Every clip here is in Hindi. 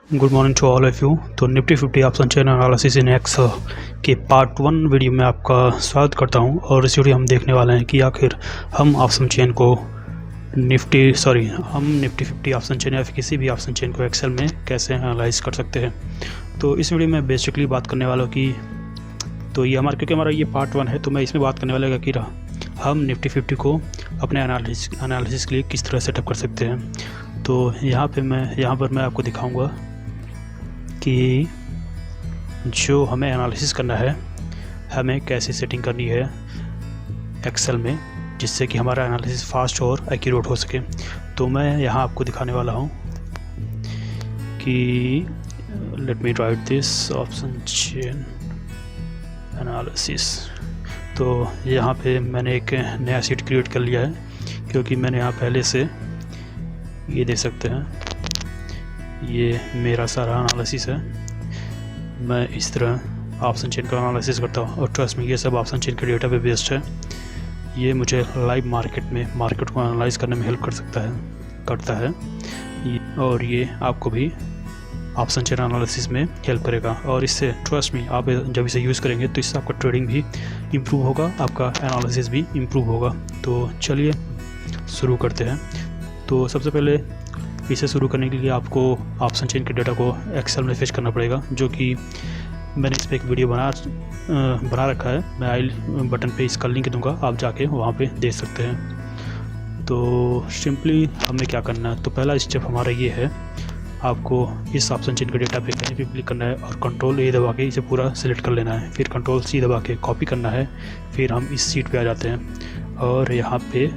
Good morning to all of you. तो Nifty 50 option chain analysis in Excel के पार्ट 1 वीडियो में आपका स्वागत करता हूं। और इस वीडियो हम देखने वाले हैं कि आखिर हम ऑप्शन चेन को निफ्टी 50 ऑप्शन चेन या फिर किसी भी ऑप्शन चेन को एक्सेल में कैसे एनालाइज कर सकते हैं। तो इस वीडियो में बेसिकली बात करने वाला हूँ कि तो ये क्योंकि हमारा ये पार्ट 1 है, तो मैं इसमें बात करने वाला कि हम निफ्टी 50 को अपने एनालिसिस के लिए किस तरह सेटअप कर सकते हैं। तो यहाँ पर मैं आपको दिखाऊंगा कि जो हमें एनालिसिस करना है हमें कैसे सेटिंग करनी है एक्सेल में, जिससे कि हमारा एनालिसिस फास्ट और एक्यूरेट हो सके। तो मैं यहाँ आपको दिखाने वाला हूँ कि let me right this option chain analysis. तो यहाँ पे मैंने एक नया शीट क्रिएट कर लिया है, क्योंकि मैंने यहाँ पहले से ये देख सकते हैं, ये मेरा सारा एनालिसिस है। मैं इस तरह ऑप्शन चेन का एनालिसिस करता हूँ और ट्रस्ट में ये सब ऑप्शन चेन के डेटा पे बेस्ड है। ये मुझे लाइव मार्केट को एनालाइज करने में हेल्प करता है और ये आपको भी ऑप्शन चेन एनालिसिस में हेल्प करेगा। और इससे ट्रस्ट में आप जब इसे यूज़ करेंगे तो इससे आपका ट्रेडिंग भी इम्प्रूव होगा, आपका एनालिसिस भी इम्प्रूव होगा। तो चलिए शुरू करते हैं। तो सबसे पहले इसे शुरू करने के लिए आपको ऑप्शन चेन के डेटा को एक्सेल में फेच करना पड़ेगा, जो कि मैंने इस पर एक वीडियो बना रखा है। मैं आई बटन पे इसका लिंक दूंगा, आप जाके वहाँ पे देख सकते हैं। तो सिंपली हमें क्या करना है, तो पहला स्टेप हमारा ये है, आपको इस ऑप्शन चेन के डेटा पे कहीं भी क्लिक करना है और कंट्रोल ए दबा के इसे पूरा सिलेक्ट कर लेना है। फिर कंट्रोल सी दबा के कॉपी करना है। फिर हम इस सीट पे आ जाते हैं और यहाँ पे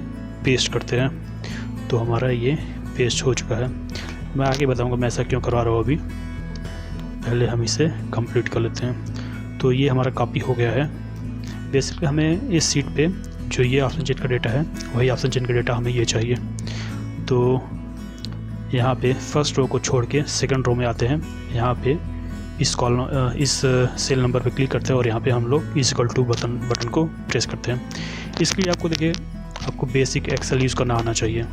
पेस्ट करते हैं। तो हमारा ये पेस्ट हो चुका है। मैं आगे बताऊंगा मैं ऐसा क्यों करवा रहा हूँ। अभी पहले हम इसे कंप्लीट कर लेते हैं। तो ये हमारा कॉपी हो गया है। बेसिकली हमें इस सीट पे जो ये ऑप्शन चेन का डेटा है वही ऑप्शन चेन का डेटा हमें ये चाहिए। तो यहाँ पे फर्स्ट रो को छोड़ के सेकंड रो में आते हैं। यहाँ पे इस सेल नंबर पे क्लिक करते हैं और यहाँ पे हम लोग इक्वल टू बटन को प्रेस करते हैं। इसके लिए आपको बेसिक एक्सेल यूज़ करना आना चाहिए।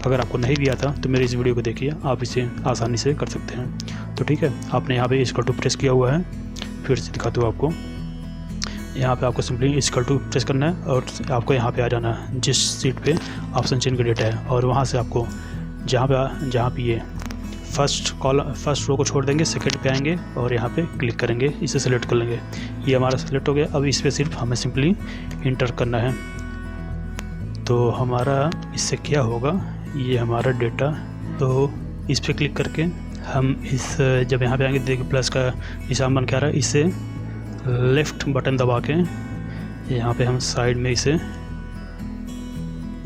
अगर आपको नहीं भी आता तो मेरे इस वीडियो को देखिए, आप इसे आसानी से कर सकते हैं। तो ठीक है, आपने यहाँ पे इक्वल टू प्रेस किया हुआ है। फिर से दिखाता हूँ आपको। यहाँ पे आपको सिंपली इक्वल टू प्रेस करना है और आपको यहाँ पे आ जाना है जिस सीट पे ऑप्शन चेन का डेटा है। और वहाँ से आपको जहाँ पे ये फर्स्ट रो को छोड़ देंगे, सेकंड पे आएंगे और यहाँ पे क्लिक करेंगे, इसे सेलेक्ट कर लेंगे। ये हमारा सेलेक्ट हो गया। अब इस पर सिर्फ हमें सिंपली इंटर करना है। तो हमारा इससे क्या होगा, ये हमारा डेटा, तो इस पर क्लिक करके हम जब यहाँ पे आएंगे देखिए प्लस का निशान बन के आ रहा है, इसे लेफ़्ट बटन दबा के यहाँ पे हम साइड में इसे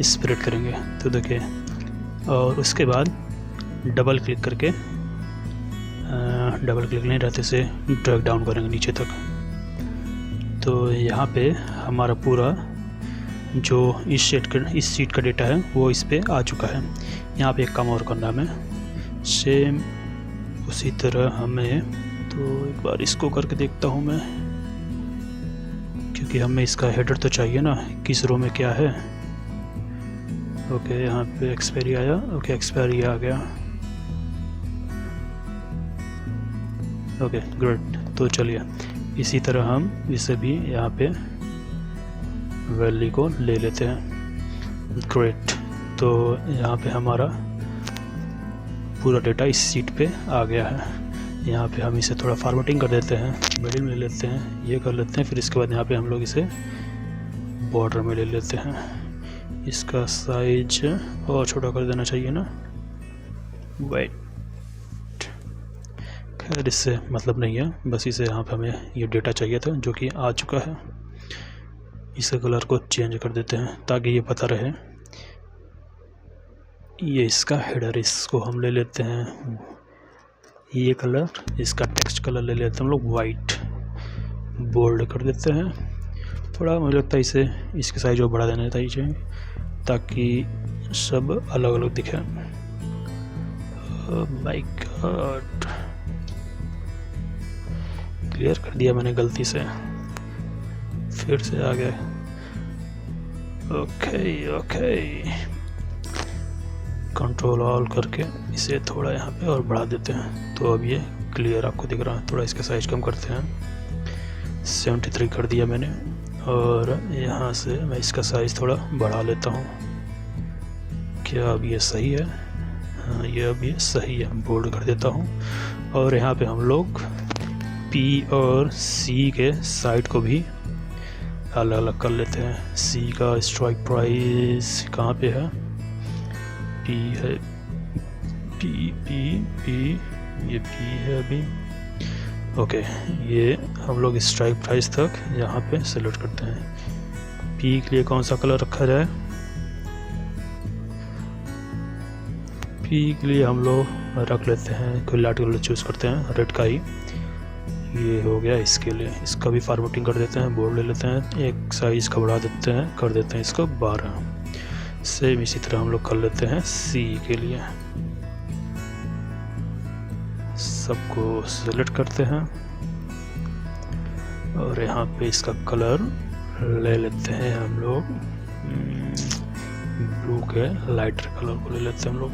स्प्रेड करेंगे। तो देखिए, और उसके बाद डबल क्लिक करके डबल क्लिक नहीं रहते से ड्रैग डाउन करेंगे नीचे तक। तो यहाँ पे हमारा पूरा जो इस सीट का डेटा है वो इस पे आ चुका है। यहाँ पे एक काम और करना है हमें, सेम उसी तरह हमें, तो एक बार इसको करके देखता हूँ मैं, क्योंकि हमें इसका हेडर तो चाहिए ना, किस रो में क्या है। ओके, यहाँ पे एक्सपायरी आया। ओके, एक्सपायरी आ गया। Okay great. तो चलिए इसी तरह हम इसे भी यहाँ पे वैल्यू को ले लेते हैं। ग्रेट। तो यहाँ पे हमारा पूरा डेटा इस सीट पे आ गया है। यहाँ पे हम इसे थोड़ा फॉर्मेटिंग कर देते हैं, मिडिल में ले लेते हैं, ये कर लेते हैं। फिर इसके बाद यहाँ पे हम लोग इसे बॉर्डर में ले लेते हैं। इसका साइज और छोटा कर देना चाहिए ना। वेट, खैर इससे मतलब नहीं है, बस इसे यहाँ पे हमें ये डेटा चाहिए था जो कि आ चुका है। इसके कलर को चेंज कर देते हैं ताकि ये पता रहे। ये इसका हेडर, इसको हम ले लेते हैं ये कलर, इसका टेक्स्ट कलर ले लेते हैं हम लोग वाइट, बोल्ड कर देते हैं थोड़ा। मुझे लगता है इसे इसके साइज और बढ़ा देना चाहिए ताकि सब अलग अलग दिखे। माय गॉड, क्लियर कर दिया मैंने गलती से, फिर से आ गए। ओके कंट्रोल ऑल करके इसे थोड़ा यहाँ पे और बढ़ा देते हैं। तो अब ये क्लियर आपको दिख रहा है। थोड़ा इसका साइज कम करते हैं, 73 कर दिया मैंने, और यहाँ से मैं इसका साइज़ थोड़ा बढ़ा लेता हूँ। क्या अब ये सही है? हाँ, ये अब ये सही है। बोल्ड कर देता हूँ। और यहाँ पे हम लोग P और C के साइड को भी अलग अलग कर लेते हैं। C का स्ट्राइक प्राइस कहाँ पे है? P है, P ये P है अभी। ओके, ये हम लोग स्ट्राइक प्राइस तक यहाँ पे सेलेक्ट करते हैं। P के लिए कौन सा कलर रखा जाए? P के लिए हम लोग रख लेते हैं, कोई लाइट कलर चूज़ करते हैं, रेड का ही। ये हो गया इसके लिए। इसका भी फॉर्मेटिंग कर देते हैं, बोर्ड ले लेते हैं, एक साइज़ का बढ़ा देते हैं, कर देते हैं इसको 12। सेम इसी तरह हम लोग कर लेते हैं C के लिए। सबको सेलेक्ट करते हैं और यहाँ पे इसका कलर ले लेते हैं हम लोग, ब्लू के लाइटर कलर को ले लेते हैं हम लोग।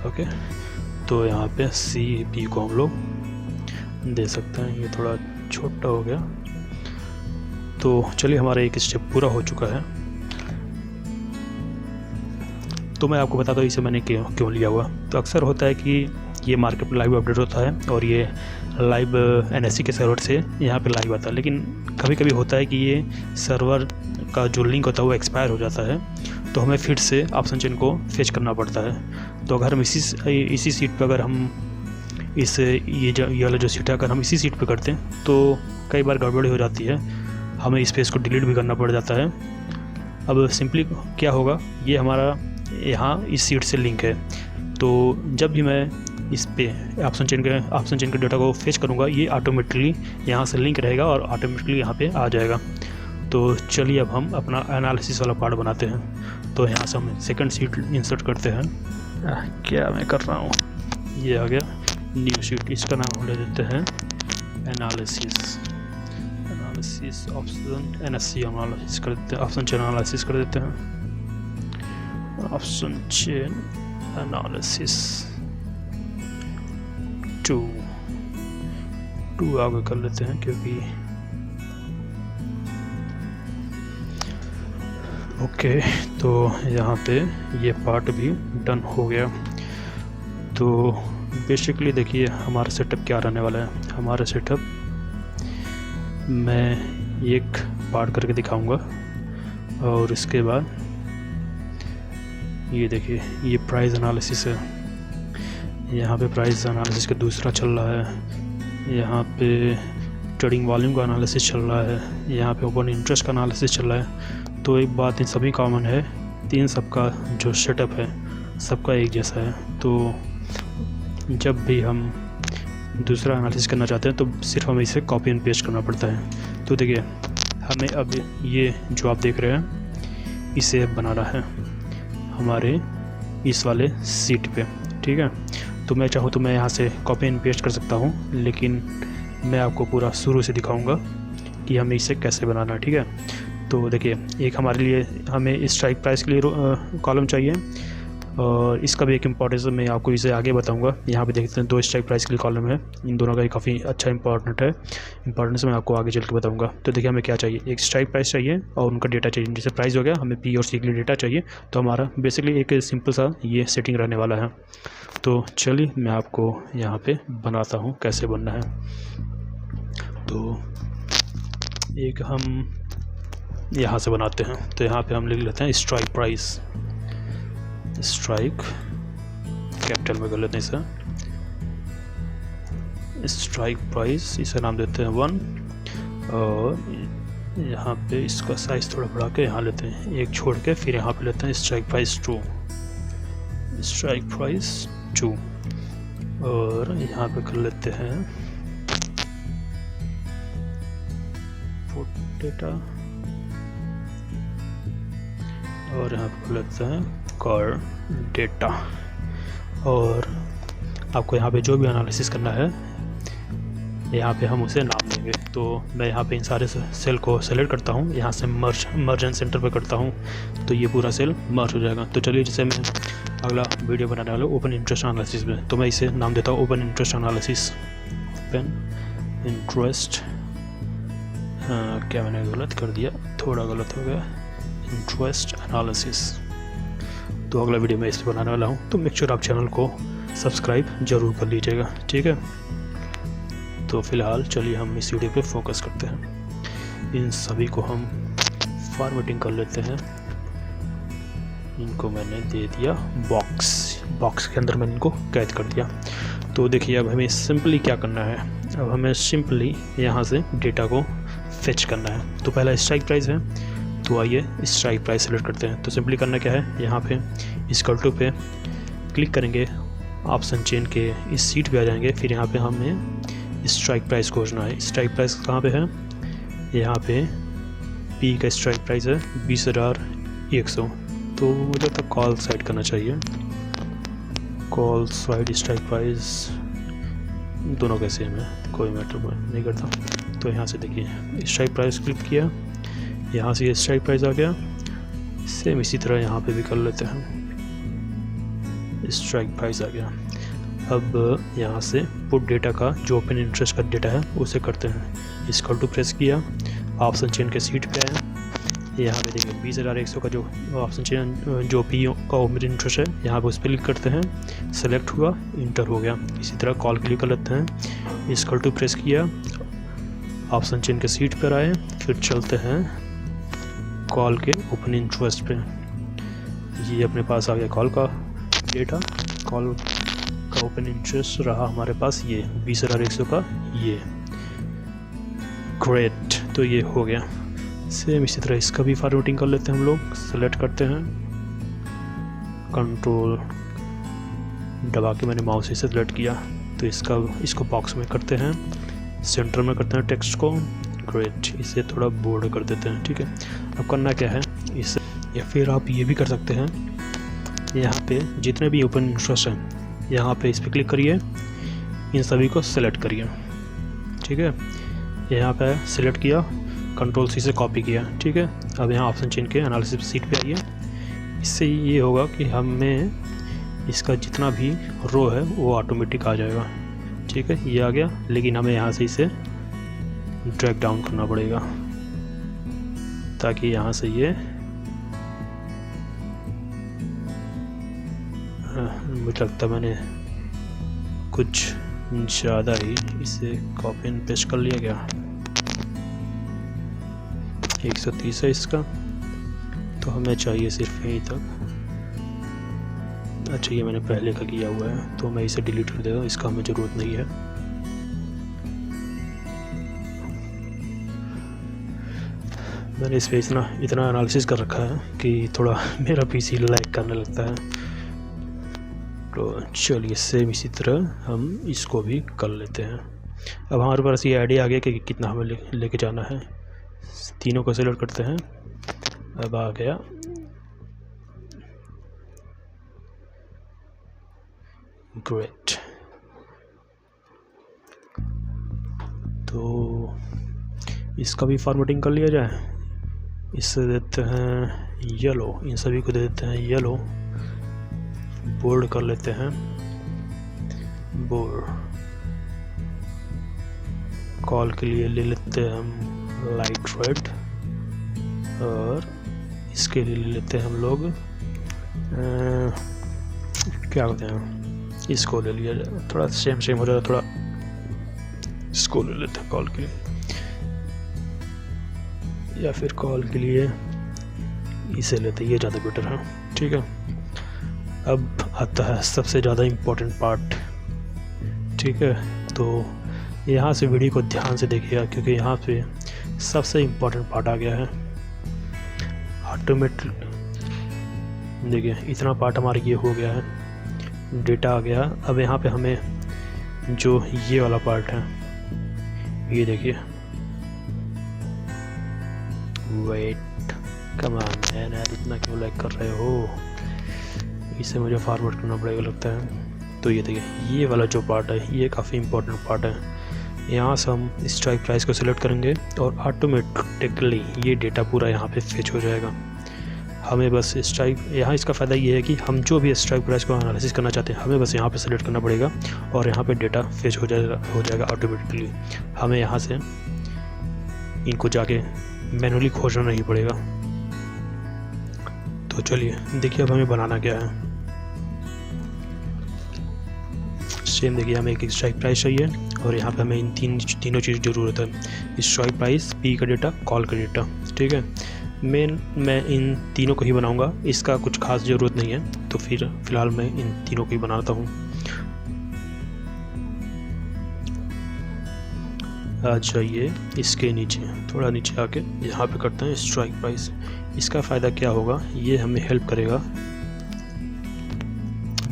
ओके, तो यहाँ पे CP को हम लोग दे सकते हैं। ये थोड़ा छोटा हो गया। तो चलिए, हमारा एक स्टेप पूरा हो चुका है। तो मैं आपको बताता हूँ इसे मैंने क्यों लिया हुआ। तो अक्सर होता है कि ये मार्केट में लाइव अपडेट होता है और ये लाइव NSC के सर्वर से यहाँ पे लाइव आता है, लेकिन कभी कभी होता है कि ये सर्वर का जो लिंक होता है वो एक्सपायर हो जाता है, तो हमें फिर से ऑप्शन चेन को फेच करना पड़ता है। तो अगर हम इसी सीट पर अगर हम ये वाला जो सीट है अगर हम इसी सीट पे करते हैं तो कई बार गड़बड़ी हो जाती है, हमें स्पेस को डिलीट भी करना पड़ जाता है। अब सिंपली क्या होगा, ये हमारा यहाँ इस सीट से लिंक है, तो जब भी मैं इस पे ऑप्शन चेन के डाटा को फेच करूँगा, ये ऑटोमेटिकली यहाँ से लिंक रहेगा और ऑटोमेटिकली यहाँ पे आ जाएगा। तो चलिए अब हम अपना एनालिसिस वाला पार्ट बनाते हैं। तो यहाँ से हम सेकंड सीट इंसर्ट करते हैं। क्या मैं कर रहा हूँ, ये आ गया न्यू शीट, इसका नाम ले देते हैं एनालिसिस ऑप्शन NSC एनालिसिस कर देते हैं, ऑप्शन चेन एनालिसिस कर देते हैं, ऑप्शन चेन एनालिसिस 2 आगे कर लेते हैं क्योंकि ओके। तो यहाँ पे ये पार्ट भी डन हो गया। तो बेसिकली देखिए हमारा सेटअप क्या रहने वाला है। हमारा सेटअप मैं एक पार्ट करके दिखाऊंगा और इसके बाद ये देखिए ये प्राइस एनालिसिस है। यहाँ पे प्राइस एनालिसिस का दूसरा चल रहा है, यहाँ पे ट्रेडिंग वॉल्यूम का एनालिसिस चल रहा है, यहाँ पे ओपन इंटरेस्ट का एनालिसिस चल रहा है। तो एक बात इन सभी कॉमन है, तीन सबका जो सेटअप है सबका एक जैसा है। तो जब भी हम दूसरा एनालिसिस करना चाहते हैं तो सिर्फ हमें इसे कॉपी एंड पेस्ट करना पड़ता है। तो देखिए हमें अब ये जो आप देख रहे हैं इसे बनाना है हमारे इस वाले सीट पे, ठीक है। तो मैं चाहूँ तो मैं यहाँ से कॉपी एंड पेस्ट कर सकता हूँ, लेकिन मैं आपको पूरा शुरू से दिखाऊंगा कि हमें इसे कैसे बनाना है, ठीक है। तो देखिए एक हमारे लिए हमें स्ट्राइक प्राइस के लिए कॉलम चाहिए और इसका भी एक इम्पॉर्टेंस मैं आपको इसे आगे बताऊंगा। यहाँ पे देखते हैं 2 स्ट्राइक प्राइस के लिए कॉलम है, इन दोनों का काफ़ी अच्छा इंपॉर्टेंट है। इंपॉर्टेंस मैं आपको आगे चल के बताऊंगा। तो देखिए हमें क्या चाहिए, एक स्ट्राइक प्राइस चाहिए और उनका डेटा चाहिए। जैसे प्राइस हो गया, हमें P और C के लिए डेटा चाहिए। तो हमारा बेसिकली एक सिंपल सा ये सेटिंग रहने वाला है। तो चलिए मैं आपको यहाँ पर बनाता हूँ कैसे बनना है। तो एक हम यहाँ से बनाते हैं। तो यहाँ पे हम लिख लेते हैं स्ट्राइक प्राइस, स्ट्राइक कैपिटल में कर लेते हैं इसे, स्ट्राइक प्राइस इसे नाम देते हैं 1 और यहाँ पे इसका साइज थोड़ा बढ़ा के यहाँ लेते हैं, एक छोड़ के फिर यहाँ पे लेते हैं स्ट्राइक प्राइस 2, स्ट्राइक प्राइस 2 और यहाँ पे कर लेते हैं डेटा और यहाँ पे लेते हैं कॉर डेटा। और आपको यहाँ पे जो भी एनालिसिस करना है यहाँ पे हम उसे नाम देंगे। तो मैं यहाँ पे इन सारे सेल को सेलेक्ट करता हूँ, यहाँ से मर्ज एंड सेंटर पे करता हूँ, तो ये पूरा सेल मर्ज हो जाएगा। तो चलिए, जैसे मैं अगला वीडियो बनाने वाला हूँ ओपन इंटरेस्ट एनालिसिस में, तो मैं इसे नाम देता हूँ open interest analysis. Open interest, क्या मैंने गलत कर दिया, थोड़ा गलत हो गया, इंटरेस्ट एनालिसिस। तो अगला वीडियो मैं इस पर बनाने वाला हूँ, तो मेक श्योर आप चैनल को सब्सक्राइब ज़रूर कर लीजिएगा, ठीक है। तो फिलहाल चलिए हम इस वीडियो पे फोकस करते हैं। इन सभी को हम फॉर्मेटिंग कर लेते हैं। इनको मैंने दे दिया बॉक्स के अंदर मैंने इनको कैद कर दिया। तो देखिए, अब हमें सिंपली क्या करना है, अब हमें सिंपली यहाँ से डेटा को फेच करना है। तो पहला स्ट्राइक प्राइस है, तो आइए स्ट्राइक प्राइस सेलेक्ट करते हैं। तो सिंपली करना क्या है, यहाँ पे इक्वल टू पे क्लिक करेंगे, ऑप्शन चेन के इस सीट पे आ जाएंगे, फिर यहाँ पे हमें स्ट्राइक प्राइस खोजना है। स्ट्राइक प्राइस कहाँ पे है, यहाँ पे पी का स्ट्राइक प्राइस है 20,100। तो मुझे तो कॉल साइड करना चाहिए, कॉल साइड स्ट्राइक प्राइस दोनों का सेम है, कोई मैटर नहीं करता। तो यहाँ से देखिए स्ट्राइक प्राइस क्लिक किया, यहाँ से ये स्ट्राइक प्राइस आ गया। सेम इसी तरह यहाँ पे भी कर लेते हैं, स्ट्राइक प्राइस आ गया। अब यहाँ से पुट डेटा का जो ओपन इंटरेस्ट का डेटा है उसे करते हैं। इक्वल टू प्रेस किया, ऑप्शन चेन के सीट पे आया, यहाँ पे देखिए 20,100 का जो ऑप्शन चेन जो पी का ओपन इंटरेस्ट है, यहाँ पे उस पर क्लिक करते हैं, सेलेक्ट हुआ, इंटर हो गया। इसी तरह कॉल के लिए कर लेते हैं। इक्वल टू प्रेस किया, ऑप्शन चेन के सीट पर आए, फिर चलते हैं कॉल के ओपन इंटरेस्ट पे। ये अपने पास आ गया कॉल का डेटा, कॉल का ओपन इंटरेस्ट रहा हमारे पास ये 20,100 का, ये ग्रेट। तो ये हो गया। सेम इसी तरह इसका भी फॉर्मेटिंग कर लेते हैं हम लोग। सेलेक्ट करते हैं, कंट्रोल दबा के मैंने माउस से सेलेक्ट किया, तो इसको बॉक्स में करते हैं, सेंटर में करते हैं टेक्स्ट को, ग्रेट। इसे थोड़ा बोल्ड कर देते हैं, ठीक है। अब करना क्या है इसे, या फिर आप ये भी कर सकते हैं, यहाँ पे जितने भी ओपन इंटरेस्ट हैं यहाँ पे इस पर क्लिक करिए, इन सभी को सेलेक्ट करिए, ठीक है। यहाँ पे सेलेक्ट किया, कंट्रोल सी से कॉपी किया, ठीक है। अब यहाँ ऑप्शन चेन के एनालिसिस सीट पे आइए। इससे ये होगा कि हमें इसका जितना भी रो है वो ऑटोमेटिक आ जाएगा, ठीक है। ये आ गया, लेकिन हमें यहाँ से इसे ड्रैग डाउन करना पड़ेगा ताकि यहाँ से ये मुझे लगता है मैंने कुछ ज़्यादा ही इसे कॉपी एंड पेस्ट कर लिया गया। 130 है इसका, तो हमें चाहिए सिर्फ यहीं तक। अच्छा, ये मैंने पहले का किया हुआ है, तो मैं इसे डिलीट कर देगा, इसका हमें ज़रूरत नहीं है। मैंने इस पर इतना एनालिसिस कर रखा है कि थोड़ा मेरा पीसी लैग करने लगता है। तो चलिए सेम इसी तरह हम इसको भी कर लेते हैं। अब हमारे पास ये आइडिया आ गया कि कितना हमें लेके जाना है। तीनों को सेलेक्ट करते हैं, अब आ गया ग्रेट। तो इसका भी फॉर्मेटिंग कर लिया जाए। इससे देते हैं येलो, इन सभी को दे देते हैं येलो, बोल्ड कर लेते हैं, बोल्ड। कॉल के लिए ले लेते हैं हम लाइट रेड, और इसके लिए ले लेते हैं हम लोग क्या कहते हैं, इसको ले लिया जाए, थोड़ा सेम हो जाएगा, थोड़ा इसको ले लेते हैं कॉल के लिए, या फिर कॉल के लिए इसे लेते हैं, ये ज़्यादा बेटर है, ठीक है। अब आता है सबसे ज़्यादा इम्पोर्टेंट पार्ट, ठीक है। तो यहाँ से वीडियो को ध्यान से देखिएगा, क्योंकि यहाँ पे सबसे इम्पोर्टेंट पार्ट आ गया है ऑटोमेटिक। देखिए इतना पार्ट हमारा ये हो गया है, डेटा आ गया। अब यहाँ पे हमें जो ये वाला पार्ट है, ये देखिए, वेट कम ऑन मैन, यार इतना क्यों लाइक कर रहे हो, इसे मुझे फॉरवर्ड करना पड़ेगा लगता है। तो ये देखिए, ये वाला जो पार्ट है ये काफ़ी इम्पोर्टेंट पार्ट है। यहाँ से हम स्ट्राइक प्राइस को सिलेक्ट करेंगे और ऑटोमेटिकली ये डेटा पूरा यहाँ पे फेच हो जाएगा। हमें बस स्ट्राइक, यहाँ इसका फ़ायदा ये है कि हम जो भी स्ट्राइक प्राइस को एनालिसिस करना चाहते हैं हमें बस यहाँ पे सिलेक्ट करना पड़ेगा और यहाँ पे डेटा फेच हो जाएगा ऑटोमेटिकली। हमें यहाँ से इनको जाके मैनुअली खोजना नहीं पड़ेगा। तो चलिए देखिए अब हमें बनाना क्या है। सेम देखिए, हमें एक स्ट्राइक प्राइस चाहिए और यहाँ पे हमें इन तीनों चीज़ ज़रूरत है, स्ट्राइक प्राइस, पी का डेटा, कॉल का डेटा। ठीक है, मैं इन तीनों को ही बनाऊंगा, इसका कुछ खास ज़रूरत नहीं है, तो फिर फ़िलहाल मैं इन तीनों को ही बनाता हूँ। आ जाइए इसके नीचे, थोड़ा नीचे आके यहाँ पे करते हैं स्ट्राइक प्राइस। इसका फ़ायदा क्या होगा, ये हमें हेल्प करेगा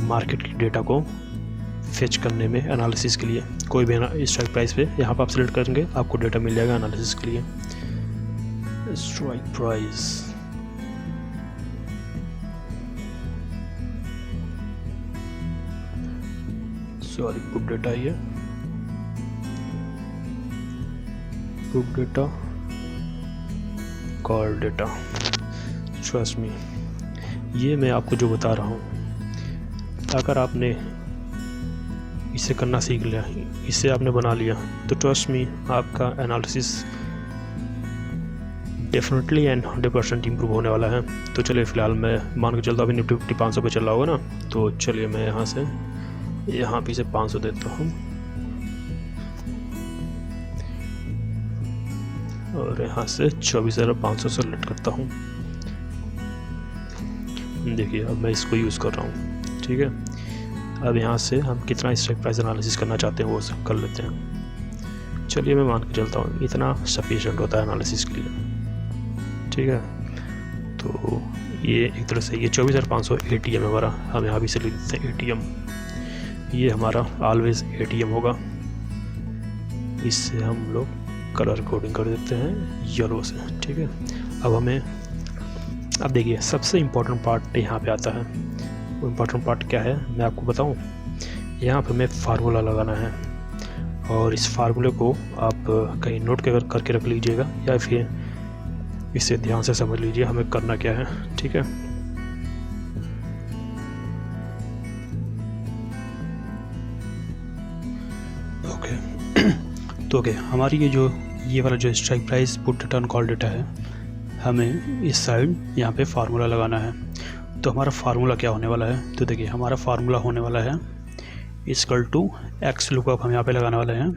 मार्केट के डेटा को फेच करने में, एनालिसिस के लिए। कोई भी स्ट्राइक प्राइस पे यहाँ पर आप सेलेक्ट करेंगे, आपको डेटा मिल जाएगा एनालिसिस के लिए। Strike price, sorry put data, ये put data, call data. Trust me, ये मैं आपको जो बता रहा हूँ, अगर आपने इसे करना सीख लिया, इसे आपने बना लिया, तो ट्रस्ट मी आपका एनालिसिस डेफिनेटली एंड 100% इम्प्रूव होने वाला है। तो चलिए फ़िलहाल मैं मान के चलता हूँ, अभी निफ्टी 50 500 पे चल रहा होगा ना, तो चलिए मैं यहाँ से यहाँ भी से 500 देता हूँ और यहाँ से 24,500 सेलेक्ट करता हूँ। देखिए अब मैं इसको यूज़ कर रहा हूँ। ठीक है, अब यहाँ से हम कितना स्ट्राइक प्राइस एनालिसिस करना चाहते हैं वो सब कर लेते हैं। चलिए मैं मान के चलता हूँ इतना सफिशिएंट होता है एनालिसिस के लिए। ठीक है, तो ये एक तरह से ये 24,500 ATM है हमारा, हम यहाँ भी से लिख देते हैं ATM। ये हमारा ऑलवेज ATM होगा, इससे हम लोग कलर कोडिंग कर देते हैं येलो से। ठीक है, अब हमें, अब देखिए सबसे इम्पोर्टेंट पार्ट यहाँ पे आता है। वो इम्पोर्टेंट पार्ट क्या है मैं आपको बताऊँ। यहाँ पे हमें फार्मूला लगाना है और इस फार्मूले को आप कहीं नोट करके रख लीजिएगा या फिर इसे ध्यान से समझ लीजिए हमें करना क्या है। ठीक है, ओके तो ओके, हमारी ये वाला जो strike price, put data, call data है, हमें इस साइड यहाँ पे फार्मूला लगाना है। तो हमारा फार्मूला क्या होने वाला है, तो देखिए हमारा फार्मूला होने वाला है इक्वल टू एक्स लुकअप। हम यहाँ पे लगाने वाले हैं।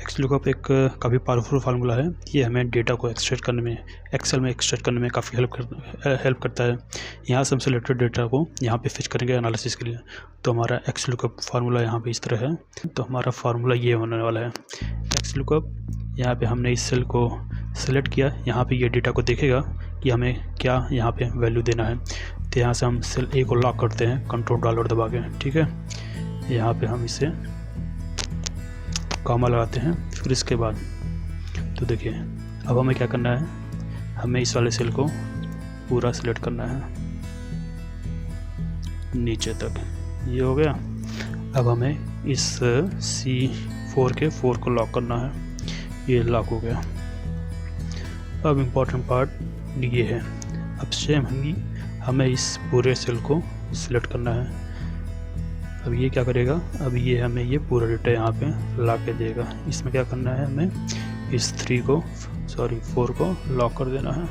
एक्स लुकअप एक काफ़ी पावरफुल फार्मूला है, ये हमें डेटा को एक्सट्रैक्ट करने में, एक्सेल में एक्सट्रैक्ट करने में काफ़ी हेल्प करता है। यहाँ से हम सिलेक्टेड डेटा को यहाँ पे फिच करेंगे एनालिसिस के लिए। तो हमारा एक्स लुकअप फार्मूला यहाँ पे इस तरह है। तो हमारा फार्मूला ये होने वाला है एक्स लुकअप। यहाँ पे हमने इस सेल को सेलेक्ट किया, यहाँ पे ये डेटा को देखेगा कि हमें क्या यहाँ पे वैल्यू देना है। तो यहाँ से हम सेल ए को लॉक करते हैं कंट्रोल दबा के। ठीक है, यहाँ पे हम इसे कॉमा लगाते हैं। फिर इसके बाद तो देखिए अब हमें क्या करना है, हमें इस वाले सेल को पूरा सिलेक्ट करना है नीचे तक। ये हो गया। अब हमें इस C4 के 4 को लॉक करना है, ये लॉक हो गया। अब इम्पोर्टेंट पार्ट ये है, अब सेम हमें इस पूरे सेल को सिलेक्ट करना है। अब ये क्या करेगा, अब ये हमें ये पूरा डेटा यहाँ पे ला के देगा। इसमें क्या करना है, हमें इस 4 को लॉक कर देना है।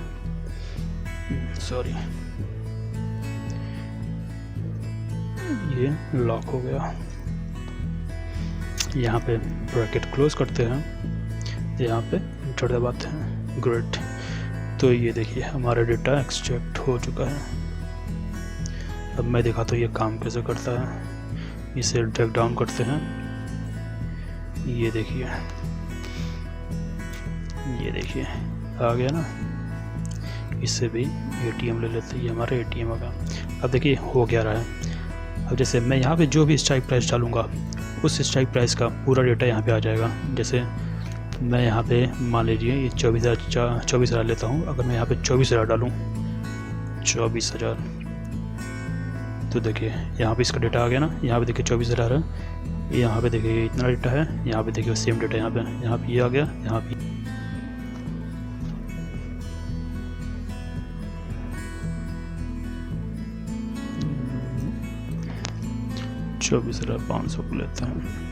ये लॉक हो गया। यहाँ पे ब्रैकेट क्लोज करते हैं, यहाँ पे एंटर दबाते हैं। ग्रेट, तो ये देखिए हमारा डेटा एक्सट्रैक्ट हो चुका है। अब मैं दिखाता हूँ ये काम कैसे करता है। इसे ड्रैग डाउन करते हैं, ये देखिए आ गया ना। इससे भी ATM ले लेते हैं, ये हमारा ATM होगा। अब देखिए हो क्या रहा है। अब जैसे मैं यहाँ पे जो भी स्ट्राइक प्राइस डालूंगा उस स्ट्राइक प्राइस का पूरा डेटा यहाँ पे आ जाएगा। जैसे मैं यहाँ पे मान लीजिए ये 24,000 लेता हूँ। अगर मैं यहाँ पे 24,000 डालूँ, 24,000, तो देखिए यहाँ पे इसका डेटा आ गया ना। यहाँ पे देखिए 24,000 है, यहाँ पे देखिए ये इतना डेटा है, यहाँ पे देखिए सेम डेटा यहाँ पे ये आ गया, यहाँ पे 24,500 को लेते हैं।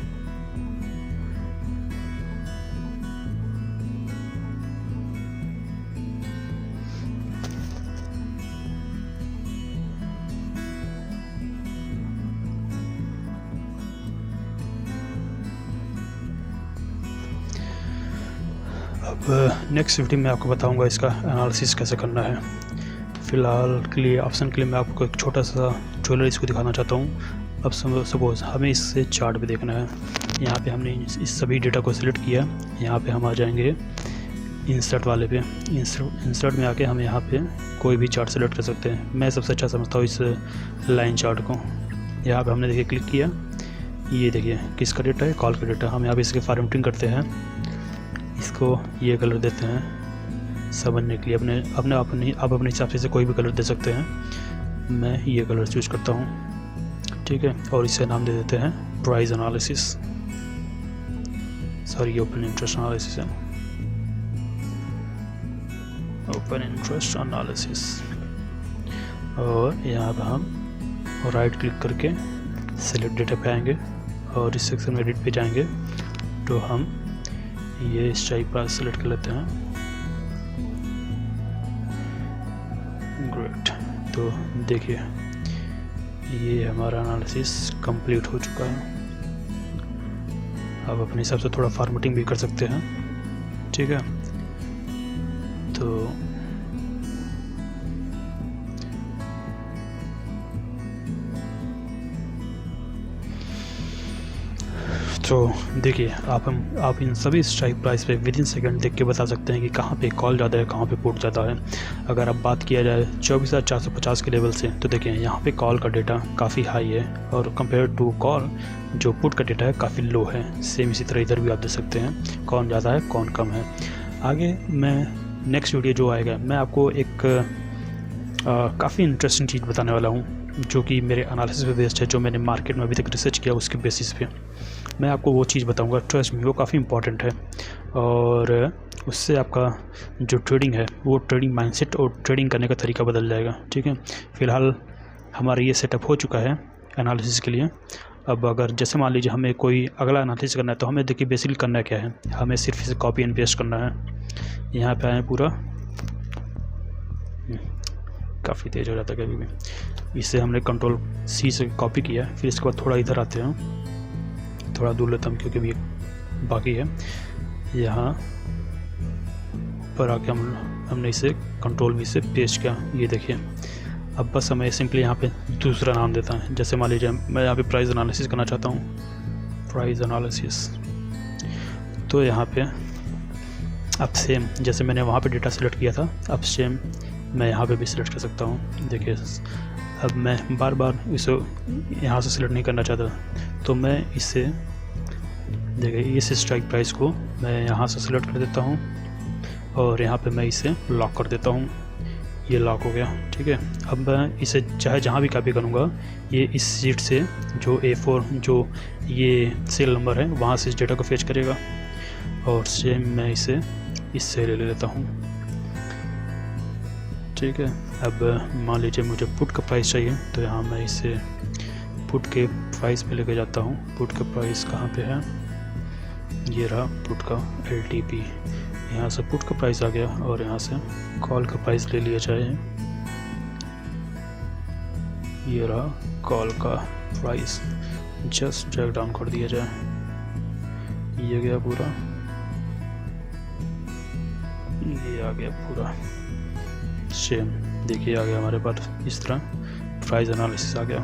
अब नेक्स्ट वीडियो में आपको बताऊंगा इसका एनालिसिस कैसे करना है। फ़िलहाल के लिए ऑप्शन के लिए मैं आपको एक छोटा सा ट्रेलर इसको दिखाना चाहता हूँ। अब सपोज़ हमें इससे चार्ट भी देखना है। यहाँ पे हमने इस सभी डेटा को सिलेक्ट किया। यहाँ पे हम आ जाएंगे इंसर्ट वाले पे। इंसर्ट में आके हम यहाँ पे कोई भी चार्ट सेलेक्ट कर सकते हैं। मैं सबसे अच्छा समझता हूँ इस लाइन चार्ट को। यहाँ पे हमने देखिए क्लिक किया, ये देखिए किसका डेटा है, कॉल का डेटा। हम यहाँ पे इसके फॉर्मेटिंग करते हैं, इसको ये कलर देते हैं समझने के लिए। आप अपने हिसाब से कोई भी कलर दे सकते हैं। मैं ये कलर चूज करता हूँ, ठीक है। और इसे नाम दे देते हैं प्राइस एनालिसिस, सॉरी ये ओपन इंटरेस्ट एनालिसिस है, ओपन इंटरेस्ट एनालिसिस। और यहाँ पर हम राइट क्लिक करके सेलेक्ट डेटा पे आएंगे और इस सेक्शन में एडिट पे जाएंगे तो हम ये स्ट्राइक प्राइस सेलेक्ट कर लेते हैं। ग्रेट, तो देखिए ये हमारा एनालिसिस कंप्लीट हो चुका है। आप अपने हिसाब से थोड़ा फॉर्मेटिंग भी कर सकते हैं, ठीक है। तो देखिए आप इन सभी स्ट्राइक प्राइस पे विद इन सेकेंड देख के बता सकते हैं कि कहाँ पे कॉल ज़्यादा है, कहाँ पे पुट ज़्यादा है। अगर अब बात किया जाए 24,450 के लेवल से, तो देखिए यहाँ पे कॉल का डेटा काफ़ी हाई है और कंपेयर टू कॉल जो पुट का डेटा है काफ़ी लो है। सेम इसी तरह इधर भी आप देख सकते हैं कौन ज़्यादा है कौन कम है। आगे मैं नेक्स्ट वीडियो जो आएगा मैं आपको एक काफ़ी इंटरेस्टिंग चीज़ बताने वाला हूँ जो कि मेरे एनालिसिस पे बेस्ड है, जो मैंने मार्केट में अभी तक रिसर्च किया उसके बेसिस पे मैं आपको वो चीज़ बताऊंगा। ट्रस्ट मी, वो काफ़ी इंपॉर्टेंट है और उससे आपका जो ट्रेडिंग है वो ट्रेडिंग माइंडसेट और ट्रेडिंग करने का तरीका बदल जाएगा, ठीक है। फ़िलहाल हमारा ये सेटअप हो चुका है एनालिसिस के लिए। अब अगर जैसे मान लीजिए हमें कोई अगला एनालिसिस करना है तो हमें देखिए बेसिकली करना क्या है, हमें सिर्फ इसे कॉपी एंड पेस्ट करना है। यहाँ पे आए पूरा, काफ़ी तेज़ हो जाता है कभी भी। इसे हमने कंट्रोल C से कॉपी किया, फिर इसके बाद थोड़ा इधर आते हैं, थोड़ा दूर लेता हूँ क्योंकि भी बाकी है। यहाँ पर आके हमने इसे कंट्रोल V से पेस्ट किया, ये देखिए। अब बस हमें सिंपली यहाँ पे दूसरा नाम देता है। जैसे मान लीजिए मैं यहाँ पे प्राइस एनालिसिस करना चाहता हूँ, प्राइस एनालिसिस। तो यहाँ पे अब सेम जैसे मैंने वहाँ पे डेटा सेलेक्ट किया था, अब सेम मैं यहाँ पे भी सिलेक्ट कर सकता हूँ। देखिए अब मैं बार बार इसे यहाँ से सिलेक्ट नहीं करना चाहता, तो मैं इसे देखिए इस स्ट्राइक प्राइस को मैं यहाँ से सिलेक्ट कर देता हूँ और यहाँ पे मैं इसे लॉक कर देता हूँ। ये लॉक हो गया, ठीक है। अब मैं इसे चाहे जहाँ भी कॉपी करूँगा, ये इस सीट से जो A4 जो ये सेल नंबर है वहाँ से इस डेटा को फेच करेगा और सेम मैं इसे इससे ले लेता हूँ, ठीक है। अब मान लीजिए मुझे पुट का प्राइस चाहिए, तो यहाँ मैं इसे पुट के प्राइस पे लेके जाता हूँ। पुट का प्राइस कहाँ पे है, ये रहा पुट का LTP। यहाँ से पुट का प्राइस आ गया और यहाँ से कॉल का प्राइस ले लिया जाए, ये रहा कॉल का प्राइस। जस्ट ड्रैग डाउन कर दिया जाए, ये गया पूरा, ये आ गया पूरा सेम। देखिए आ गया हमारे पास इस तरह प्राइस एनालिसिस आ गया।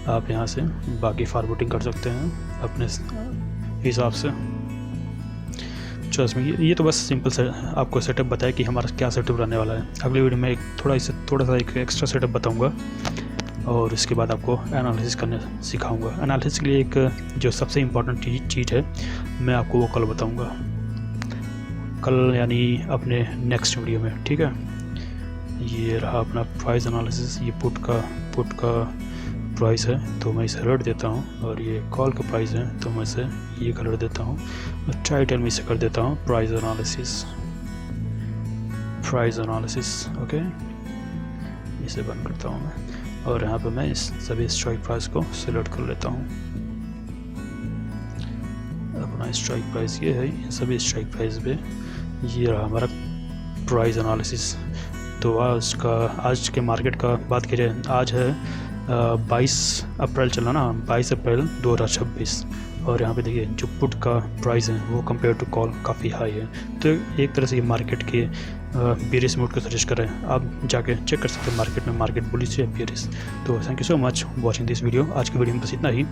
आप यहाँ से बाकी फॉरवर्डिंग कर सकते हैं अपने हिसाब से। ट्रस्ट में ये तो बस सिंपल से आपको सेटअप बताया कि हमारा क्या सेटअप रहने वाला है। अगले वीडियो में थोड़ा सा एक एक्स्ट्रा सेटअप बताऊंगा और इसके बाद आपको एनालिसिस करने सिखाऊंगा। एनालिसिस के लिए एक जो सबसे इम्पोर्टेंट चीज़ है मैं आपको वो कल बताऊँगा, कल यानी अपने नेक्स्ट वीडियो में, ठीक है। ये रहा अपना प्राइस एनालिसिस। ये पुट का प्राइस है तो मैं इसे रेड देता हूँ, और ये कॉल का प्राइस है तो मैं इसे ये कलर देता हूँ, और टाइटल में इसे कर देता हूँ प्राइस एनालिसिस। ओके, इसे बंद करता हूँ मैं, और यहाँ पे मैं इस सभी स्ट्राइक प्राइस को सिलेक्ट कर लेता हूँ। अपना स्ट्राइक प्राइस ये है, सभी स्ट्राइक प्राइस पे ये रहा हमारा प्राइस एनालिसिस। तो आज के मार्केट का बात की जाए, आज है 22 अप्रैल चला ना, 22 अप्रैल 2026, और यहाँ पे देखिए जो पुट का प्राइस है वो कंपेयर टू कॉल काफ़ी हाई है। तो एक तरह से ये मार्केट के बेरिश मोड को सजेस्ट कर रहे हैं। आप जाके चेक कर सकते हैं मार्केट में मार्केट बुलिश या बेरिश। तो thank you so much watching this video. आज की वीडियो में बस इतना ही,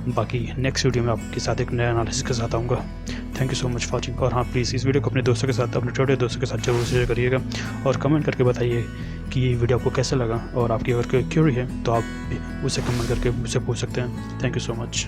बाकी नेक्स्ट वीडियो में आपके साथ एक नया एनालिसिस के साथ आऊँगा। Thank you so much for watching. और हाँ, प्लीज़ इस वीडियो को अपने दोस्तों के साथ, अपने छोटे दोस्तों के साथ जरूर शेयर करिएगा, और कमेंट करके बताइए कि ये वीडियो आपको कैसा लगा, और आपकी अगर कोई क्यूरी है तो आप उसे कमेंट करके मुझसे पूछ सकते हैं। Thank you so much.